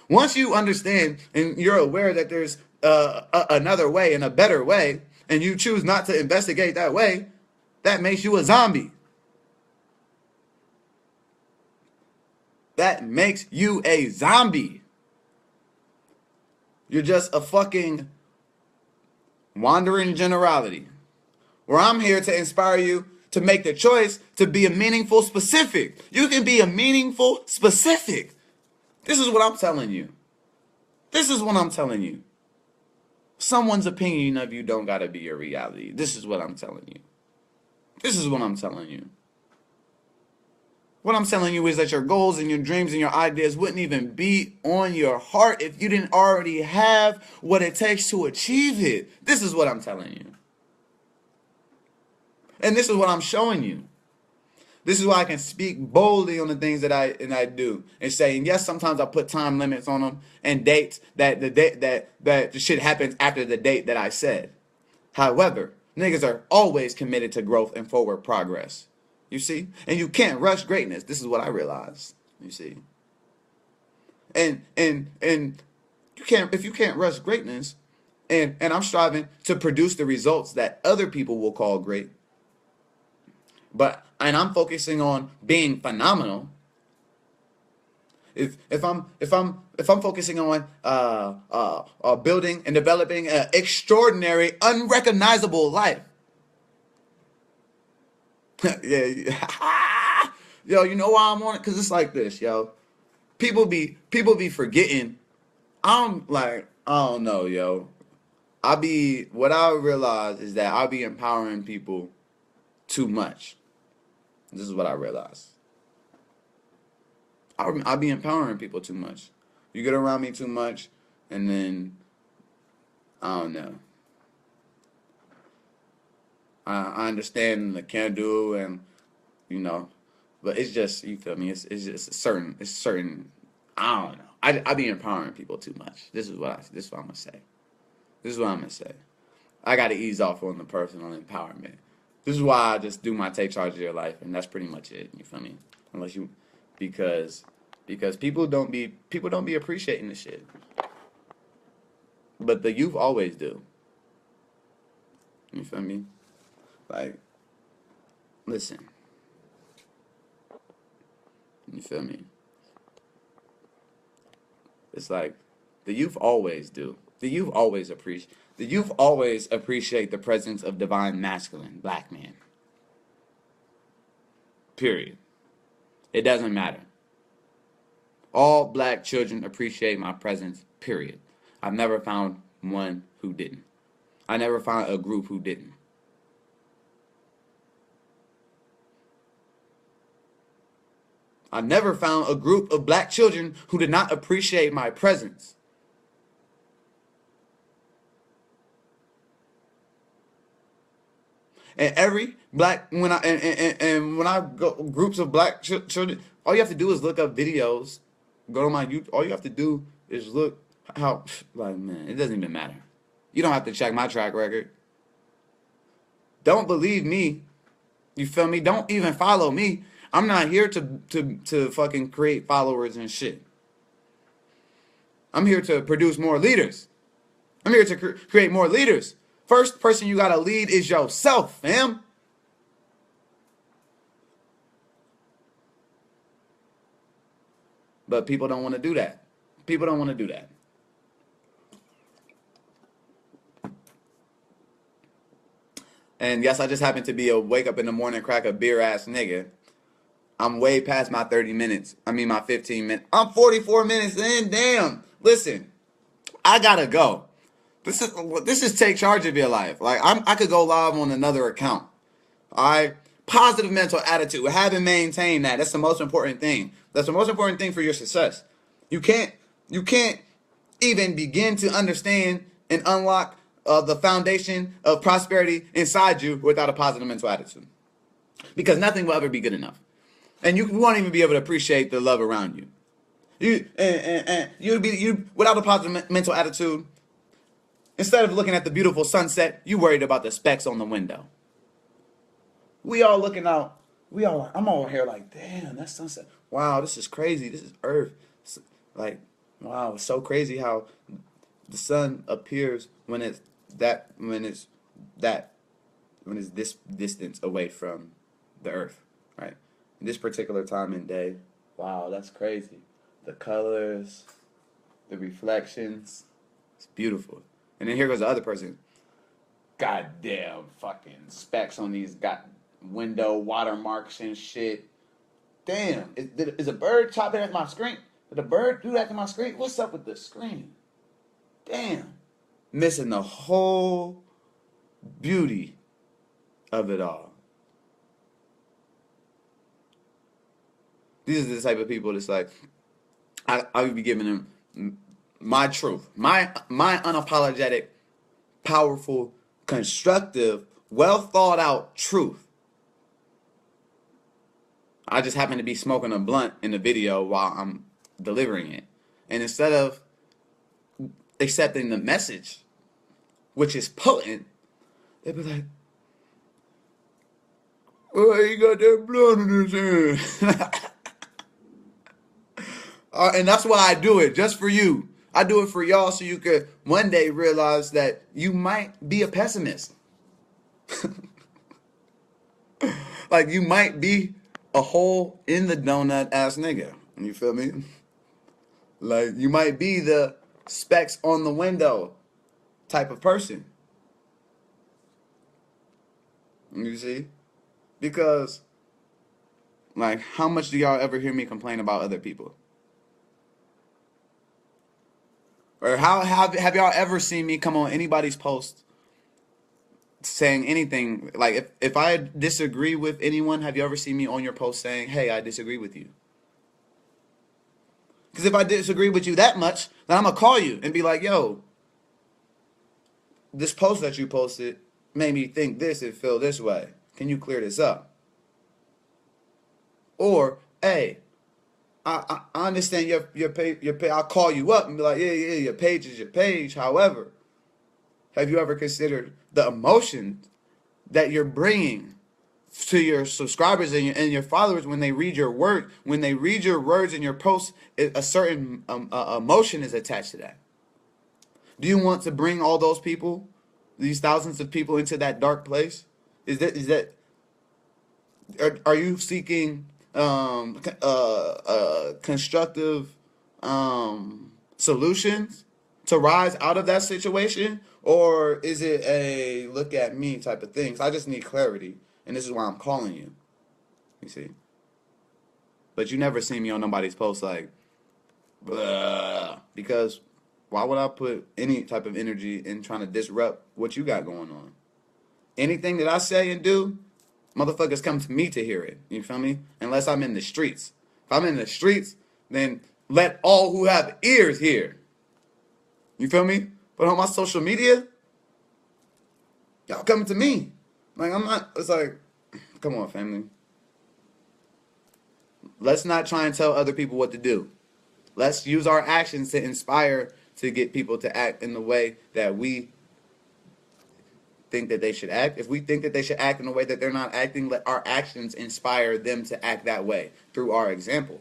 Once you understand and you're aware that there's another way and a better way, and you choose not to investigate that way, that makes you a zombie. That makes you a zombie. You're just a fucking wandering generality. Where I'm here to inspire you to make the choice to be a meaningful specific. You can be a meaningful specific. This is what I'm telling you. This is what I'm telling you. Someone's opinion of you don't gotta be your reality. This is what I'm telling you. This is what I'm telling you. What I'm telling you is that your goals and your dreams and your ideas wouldn't even be on your heart if you didn't already have what it takes to achieve it. This is what I'm telling you. And this is what I'm showing you. This is why I can speak boldly on the things that I do and say, and yes, sometimes I put time limits on them and dates that the shit happens after the date that I said. However, niggas are always committed to growth and forward progress. You see? And you can't rush greatness. This is what I realized. You see? And you can't, if you can't rush greatness, and I'm striving to produce the results that other people will call great. And I'm focusing on being phenomenal. If I'm focusing on building and developing an extraordinary, unrecognizable life. Yeah. Yo, you know why I'm on it? Cause it's like this, yo. People be forgetting. I'm like, I don't know, yo. What I realize is that I be empowering people too much. This is what I realized. I be empowering people too much. You get around me too much, and then I don't know. I understand the can do, and you know, but it's just, you feel me? It's just certain. I don't know. I be empowering people too much. This is what I'm gonna say. This is what I'm gonna say. I gotta ease off on the personal empowerment. This is why I just do my take charge of your life, and that's pretty much it. You feel me? Because people don't be appreciating this shit. But the youth always do. You feel me? Like, listen. You feel me? It's like the youth always do. The youth always appreciate the presence of divine masculine black man. Period. It doesn't matter. All black children appreciate my presence, period. I've never found one who didn't. I never found a group who didn't. I've never found a group of black children who did not appreciate my presence. And every black, when I go groups of black children, all you have to do is look up videos. Go to my YouTube. All you have to do is look how, like, man, it doesn't even matter. You don't have to check my track record. Don't believe me. You feel me? Don't even follow me. I'm not here to fucking create followers and shit. I'm here to produce more leaders. I'm here to create more leaders. First person you gotta lead is yourself, fam. But people don't want to do that. People don't want to do that. And yes, I just happen to be a wake up in the morning, crack a beer ass nigga. I'm way past my 30 minutes. I mean my 15 minutes. I'm 44 minutes in. Damn. Listen, I gotta go. This is take charge of your life. Like I could go live on another account. All right. Positive mental attitude. Having maintained that. That's the most important thing. That's the most important thing for your success. You can't You can't even begin to understand and unlock the foundation of prosperity inside you without a positive mental attitude. Because nothing will ever be good enough. And you won't even be able to appreciate the love around you. You without a positive mental attitude, instead of looking at the beautiful sunset, you worried about the specks on the window. We all looking out. I'm over here like, damn, that sunset. Wow, this is crazy. This is Earth. Like, wow, it's so crazy how the sun appears when it's this distance away from the Earth, right? In this particular time and day, wow, that's crazy. The colors, the reflections, it's beautiful. And then here goes the other person. Goddamn fucking specks on these window watermarks and shit. Damn, is a bird chopping at my screen? Did a bird do that to my screen? What's up with the screen? Damn. Missing the whole beauty of it all. These are the type of people that's like, I would be giving them my truth, my unapologetic, powerful, constructive, well thought out truth. I just happen to be smoking a blunt in the video while I'm delivering it. And instead of accepting the message, which is potent, they'd be like, oh, you got that blunt in his hand. And that's why I do it, just for you. I do it for y'all so you could one day realize that you might be a pessimist. Like, you might be a hole in the donut ass nigga. You feel me? Like, you might be the specks on the window type of person. You see? Because, like, how much do y'all ever hear me complain about other people? Or how have y'all ever seen me come on anybody's post saying anything? Like, if I disagree with anyone, have you ever seen me on your post saying, hey, I disagree with you? Because if I disagree with you that much, then I'm going to call you and be like, yo, this post that you posted made me think this and feel this way. Can you clear this up? Or, hey, I understand your page. I'll call you up and be like, yeah, your page is your page. However, have you ever considered the emotion that you're bringing to your subscribers and your followers when they read your work, when they read your words in your posts? A certain emotion is attached to that. Do you want to bring all those people, these thousands of people, into that dark place? Are you seeking constructive solutions to rise out of that situation? Or is it a look at me type of thing? So I just need clarity, and this is why I'm calling you. You see? But you never see me on nobody's post like, blah, because why would I put any type of energy in trying to disrupt what you got going on? Anything that I say and do, motherfuckers come to me to hear it. You feel me? Unless I'm in the streets. If I'm in the streets, then let all who have ears hear. You feel me? But on my social media, y'all coming to me. Like, I'm not, it's like, come on, family. Let's not try and tell other people what to do. Let's use our actions to inspire, to get people to act in the way that we think that they should act. If we think that they should act in a way that they're not acting, let our actions inspire them to act that way through our example.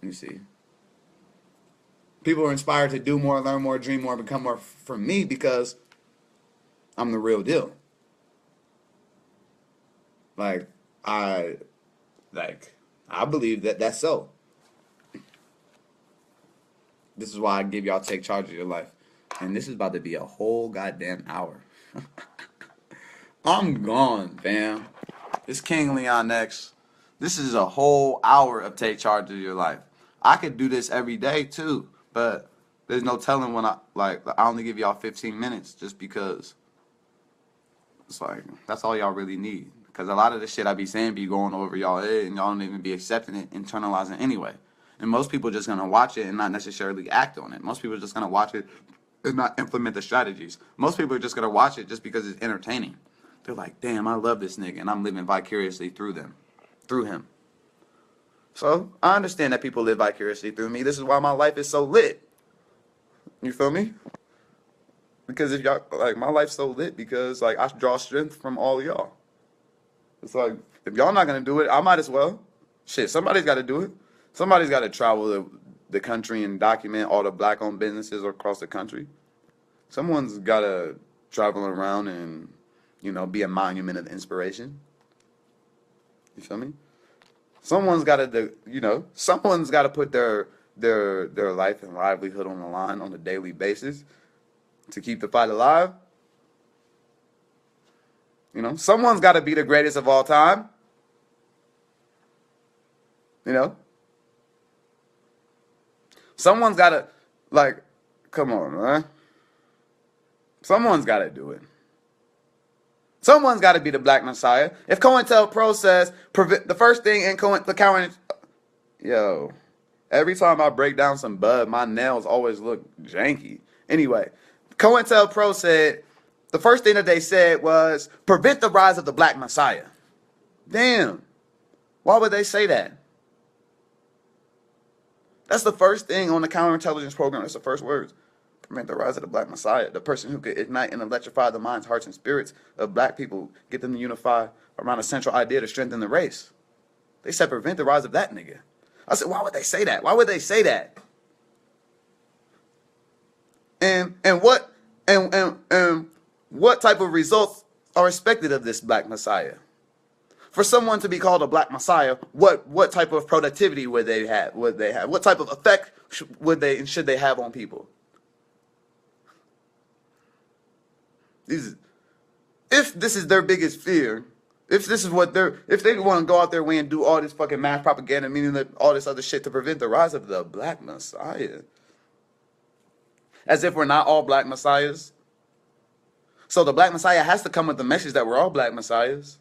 You see? People are inspired to do more, learn more, dream more, become more from me because I'm the real deal. I believe that that's so. This is why I give y'all take charge of your life. And this is about to be a whole goddamn hour. I'm gone, fam. It's KingLeonX. This is a whole hour of take charge of your life. I could do this every day too, but there's no telling when I only give y'all 15 minutes just because it's like that's all y'all really need. Because a lot of the shit I be saying be going over y'all head and y'all don't even be accepting it, internalizing anyway. And most people are just going to watch it and not necessarily act on it. Most people are just going to watch it and not implement the strategies. Most people are just going to watch it just because it's entertaining. They're like, damn, I love this nigga, and I'm living vicariously through him. So I understand that people live vicariously through me. This is why my life is so lit. You feel me? Because if y'all, like, my life's so lit because, like, I draw strength from all of y'all. It's like, if y'all not going to do it, I might as well. Shit, somebody's got to do it. Somebody's got to travel the country and document all the black-owned businesses across the country. Someone's got to travel around and, you know, be a monument of inspiration. You feel me? Someone's got to, you know, someone's got to put their life and livelihood on the line on a daily basis to keep the fight alive. You know, someone's got to be the greatest of all time. You know? Someone's got to, like, come on, man. Someone's got to do it. Someone's got to be the Black Messiah. If COINTELPRO says, the first thing in yo, every time I break down some bud, my nails always look janky. Anyway, COINTELPRO said, the first thing that they said was, prevent the rise of the Black Messiah. Damn. Why would they say that? That's the first thing on the counterintelligence program. That's the first words. Prevent the rise of the Black Messiah. The person who could ignite and electrify the minds, hearts, and spirits of black people. Get them to unify around a central idea to strengthen the race. They said prevent the rise of that nigga. I said, why would they say that? Why would they say that? And what type of results are expected of this Black Messiah? For someone to be called a Black Messiah, what type of productivity would they have? What type of effect should they have on people? If this is their biggest fear, if they want to go out their way and do all this fucking mass propaganda, meaning that all this other shit to prevent the rise of the Black Messiah, as if we're not all Black Messiahs. So the Black Messiah has to come with the message that we're all Black Messiahs.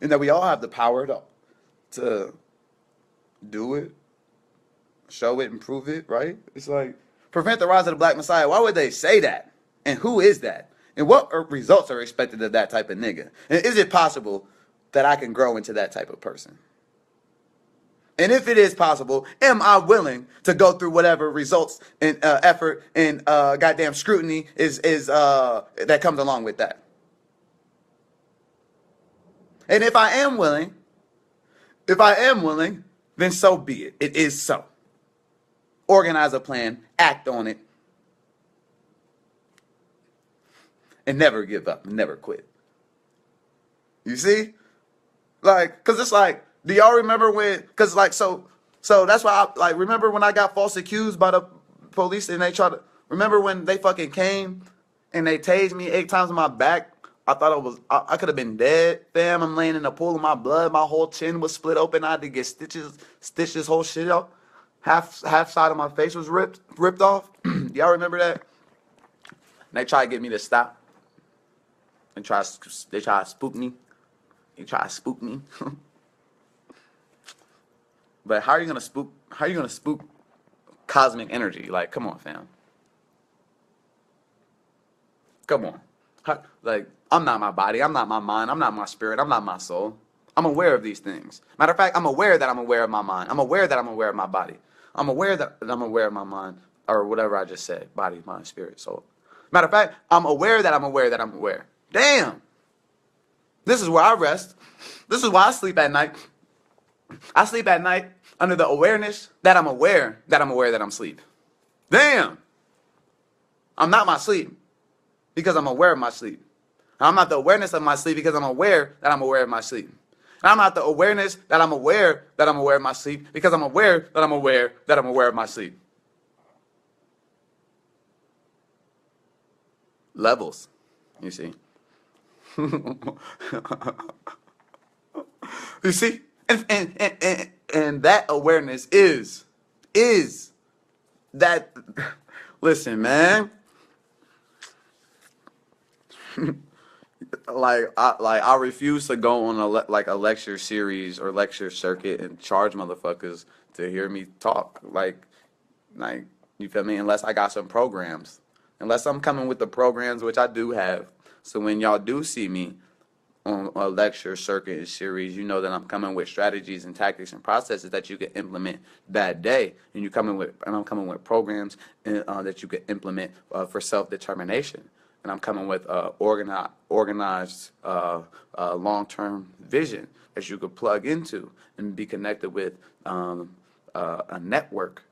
And that we all have the power to do it, show it, and prove it, right? It's like, prevent the rise of the Black Messiah. Why would they say that? And who is that? And what results are expected of that type of nigga? And is it possible that I can grow into that type of person? And if it is possible, am I willing to go through whatever results and effort and goddamn scrutiny is that comes along with that? And if I am willing, then so be it. It is so. Organize a plan, act on it, and never give up, never quit. You see? Like, cause it's like, do y'all remember when? Cause like, so that's why I remember when I got false accused by the police and they tried to. Remember when they fucking came and they tased me 8 times in my back? I thought I could have been dead, fam. I'm laying in a pool of my blood. My whole chin was split open. I had to get stitch this whole shit out. Half side of my face was ripped off. Y'all remember that? They tried to get me to stop. They try to spook me. But how are you gonna spook? How are you gonna spook cosmic energy? Like, come on, fam. Come on. Like, I'm not my body, I'm not my mind, I'm not my spirit, I'm not my soul. I'm aware of these things. Matter of fact, I'm aware that I'm aware of my mind. I'm aware that I'm aware of my body. I'm aware that I'm aware of my mind, or whatever I just said. Body, mind, spirit, soul. Matter of fact, I'm aware that I'm aware that I'm aware. Damn. This is where I rest. This is why I sleep at night. I sleep at night under the awareness that I'm aware that I'm asleep. Damn. I'm not my sleep because I'm aware of my sleep. I'm not the awareness of my sleep because I'm aware that I'm aware of my sleep. And I'm not the awareness that I'm aware of my sleep because I'm aware that I'm aware that I'm aware of my sleep. Levels, you see. You see? And that awareness is that, listen, man. I refuse to go on a lecture series or lecture circuit and charge motherfuckers to hear me talk. Like you feel me? Unless I got some programs, unless I'm coming with the programs, which I do have. So when y'all do see me on a lecture, circuit, and series, you know that I'm coming with strategies and tactics and processes that you can implement that day, and I'm coming with programs that you can implement for self-determination, and I'm coming with organized long-term vision that you could plug into and be connected with a network,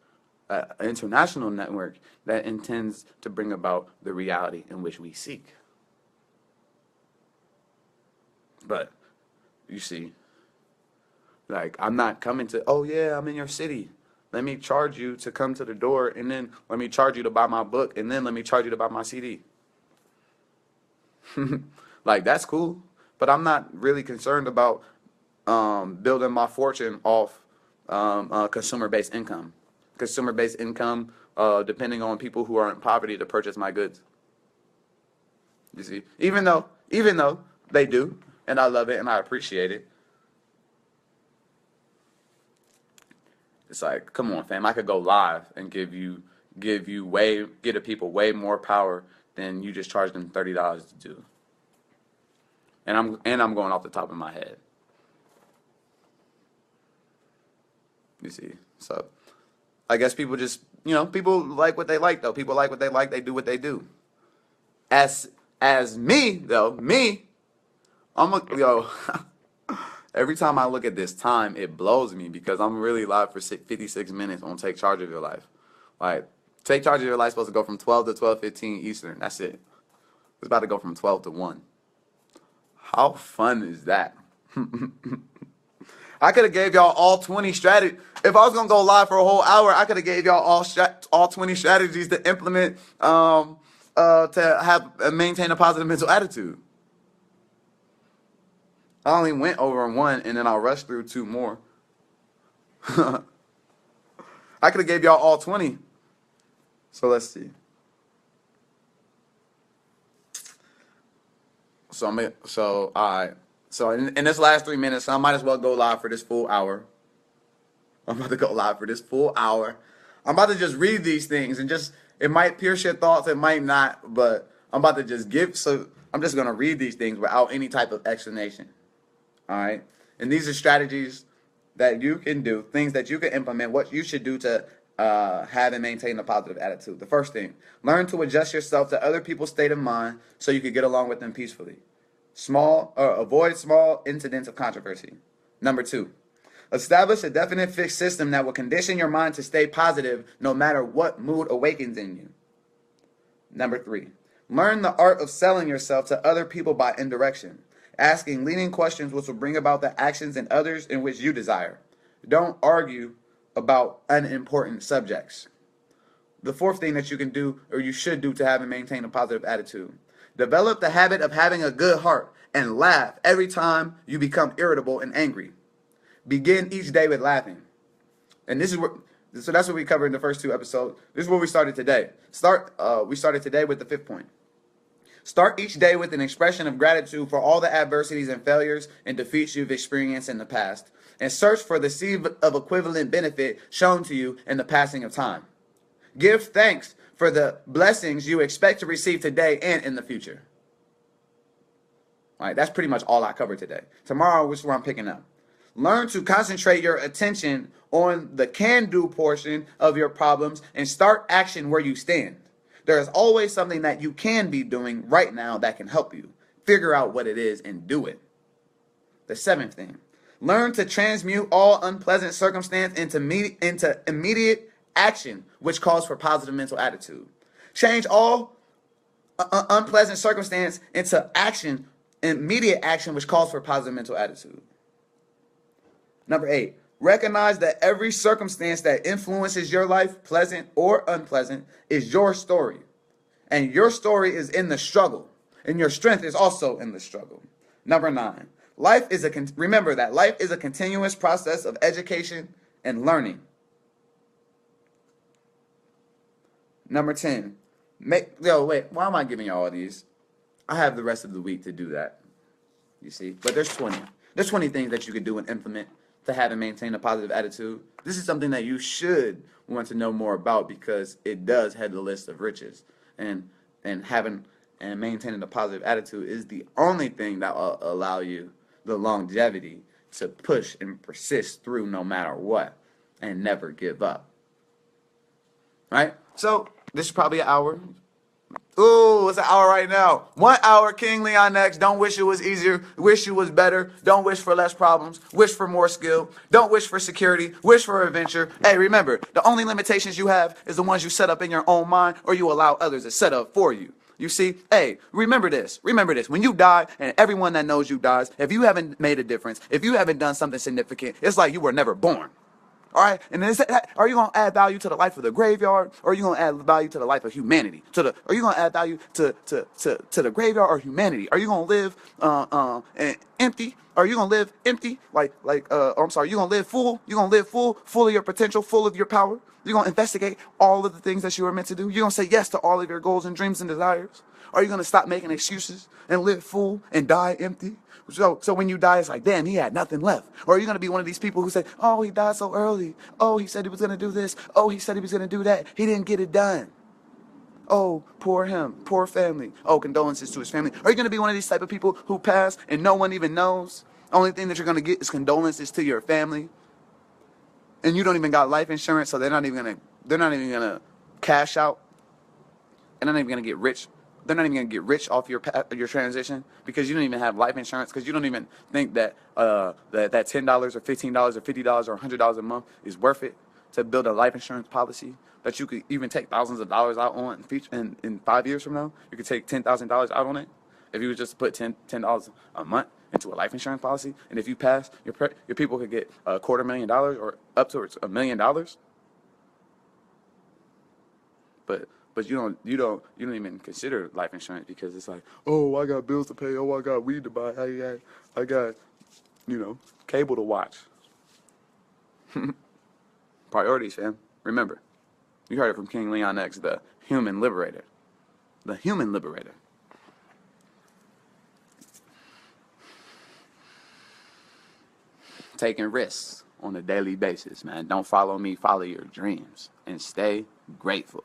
an international network that intends to bring about the reality in which we seek. But you see, like, I'm not coming to, oh yeah, I'm in your city. Let me charge you to come to the door, and then let me charge you to buy my book, and then let me charge you to buy my CD. Like, that's cool, but I'm not really concerned about building my fortune off consumer-based income. Consumer-based income, depending on people who are in poverty to purchase my goods. You see, even though they do, and I love it and I appreciate it. It's like, come on, fam. I could go live and give the people way more power than you just charge them $30 to do. And I'm going off the top of my head. You see, so I guess people just, people like what they like though. People like what they like. They do what they do. As me though, every time I look at this time, it blows me because I'm really live for 56 minutes on Take Charge of Your Life. Like, Take Charge of Your Life is supposed to go from 12 to 12:15 Eastern. That's it. It's about to go from 12 to 1. How fun is that? I could have gave y'all all 20 strategies. If I was going to go live for a whole hour, I could have gave y'all all 20 strategies to implement to maintain a positive mental attitude. I only went over one, and then I'll rush through 2 more. I could have gave y'all all 20. So let's see. So in this last 3 minutes, I might as well go live for this full hour. I'm about to go live for this full hour. I'm about to just read these things, and it might pierce your thoughts, it might not, but I'm about to just I'm just going to read these things without any type of explanation. All right. And these are strategies that you can do, things that you can implement, what you should do to have and maintain a positive attitude. The first thing, learn to adjust yourself to other people's state of mind so you can get along with them peacefully. Avoid small incidents of controversy. Number 2, establish a definite fixed system that will condition your mind to stay positive no matter what mood awakens in you. Number 3, learn the art of selling yourself to other people by indirection, asking leading questions which will bring about the actions in others in which you desire. Don't argue about unimportant subjects. The 4th thing that you can do, or you should do, to have and maintain a positive attitude. Develop the habit of having a good heart and laugh every time you become irritable and angry. Begin each day with laughing. And that's what we covered in the first 2 episodes. This is where we started today. We started today with the 5th point. Start each day with an expression of gratitude for all the adversities and failures and defeats you've experienced in the past, and search for the seed of equivalent benefit shown to you in the passing of time. Give thanks for the blessings you expect to receive today and in the future. All right, that's pretty much all I covered today. Tomorrow is where I'm picking up. Learn to concentrate your attention on the can-do portion of your problems and start action where you stand. There is always something that you can be doing right now that can help you. Figure out what it is and do it. The 7th thing, learn to transmute all unpleasant circumstance into immediate action, which calls for positive mental attitude. Change all unpleasant circumstance into action, immediate action, which calls for positive mental attitude. Number 8, recognize that every circumstance that influences your life, pleasant or unpleasant, is your story. And your story is in the struggle. And your strength is also in the struggle. Number 9, remember that life is a continuous process of education and learning. Number 10, why am I giving you all these? I have the rest of the week to do that. You see? But there's 20. There's 20 things that you could do and implement to have and maintain a positive attitude, this is something that you should want to know more about because it does head the list of riches. And having and maintaining a positive attitude is the only thing that will allow you the longevity to push and persist through no matter what and never give up. Right? So this is probably an hour. Ooh, it's an hour right now. 1 hour, KingLeonX. Don't wish it was easier. Wish it was better. Don't wish for less problems. Wish for more skill. Don't wish for security. Wish for adventure. Hey, remember, the only limitations you have is the ones you set up in your own mind or you allow others to set up for you. You see, hey, remember this. Remember this. When you die, and everyone that knows you dies, if you haven't made a difference, if you haven't done something significant, it's like you were never born. All right, and are you going to add value to the life of the graveyard, or are you going to add value to the life of humanity? Are you going to add value to the graveyard or humanity? Are you going to live empty? Are you going to live empty? I'm sorry, you going to live full? You going to live full of your potential, full of your power? You're going to investigate all of the things that you were meant to do? You're going to say yes to all of your goals and dreams and desires? Are you going to stop making excuses and live full and die empty? So when you die, it's like, damn, he had nothing left. Or are you going to be one of these people who say, oh, he died so early. Oh, he said he was going to do this. Oh, he said he was going to do that. He didn't get it done. Oh, poor him, poor family. Oh, condolences to his family. Are you going to be one of these type of people who pass and no one even knows? Only thing that you're going to get is condolences to your family. And you don't even got life insurance, so they're not even gonna cash out. And they're not even gonna get rich. They're not even gonna get rich off your transition because you don't even have life insurance because you don't even think that that $10 or $15 or $50 or $100 a month is worth it to build a life insurance policy that you could even take thousands of dollars out on in 5 years from now. You could take $10,000 out on it if you would just put $10 a month into a life insurance policy, and if you pass, your people could get $250,000 or up to $1 million. But you don't even consider life insurance because it's like, oh, I got bills to pay, oh, I got weed to buy, I got cable to watch. Priorities, fam. Remember, you heard it from KingLeonX, the human liberator. The human liberator. Taking risks on a daily basis, man. Don't follow me, follow your dreams. And stay grateful.